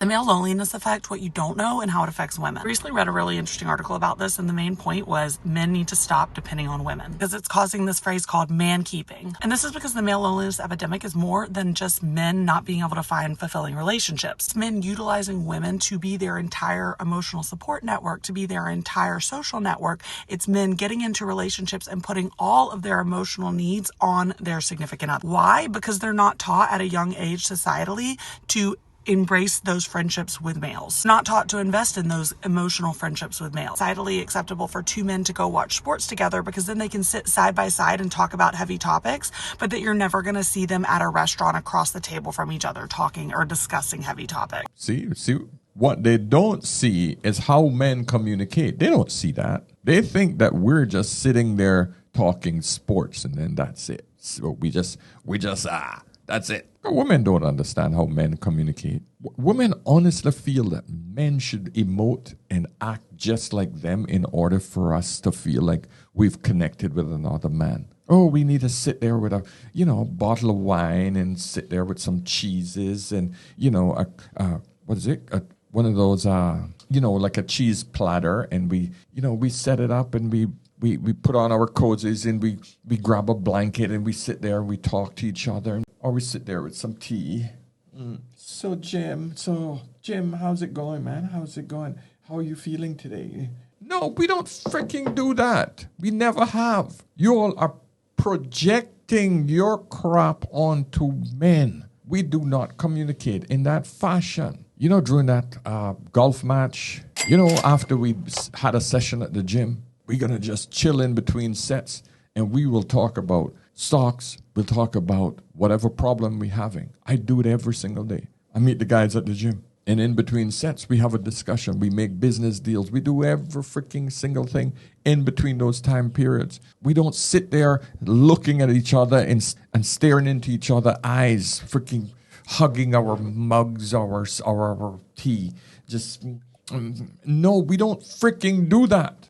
The male loneliness effect, what you don't know, and how it affects women. I recently read a really interesting article about this, and the main point was men need to stop depending on women because it's causing this phrase called man-keeping. And this is because the male loneliness epidemic is more than just men not being able to find fulfilling relationships. It's men utilizing women to be their entire emotional support network, to be their entire social network. It's men getting into relationships and putting all of their emotional needs on their significant other. Why? Because they're not taught at a young age societally to embrace those friendships with males. Not taught to invest in those emotional friendships with males. Societally acceptable for two men to go watch sports together because then they can sit side by side and talk about heavy topics, but that you're never going to see them at a restaurant across the table from each other talking or discussing heavy topics. See, what they don't see is how men communicate. They don't see that. They think that we're just sitting there talking sports and then that's it. So we just that's it. Women don't understand how men communicate. Women honestly feel that men should emote and act just like them in order for us to feel like we've connected with another man. Oh, we need to sit there with a bottle of wine and sit there with some cheeses and, one of those, like a cheese platter, and we set it up and we put on our cozies and we grab a blanket and we sit there and we talk to each other, or we sit there with some tea. So Jim, how's it going, man? How's it going? How are you feeling today? No, we don't freaking do that. We never have. You all are projecting your crap onto men. We do not communicate in that fashion. During that golf match, after we had a session at the gym, we're going to just chill in between sets and we will talk about stocks. We'll talk about whatever problem we're having. I do it every single day. I meet the guys at the gym. And in between sets, we have a discussion. We make business deals. We do every freaking single thing in between those time periods. We don't sit there looking at each other and staring into each other's eyes, freaking hugging our mugs or our tea. No, we don't freaking do that.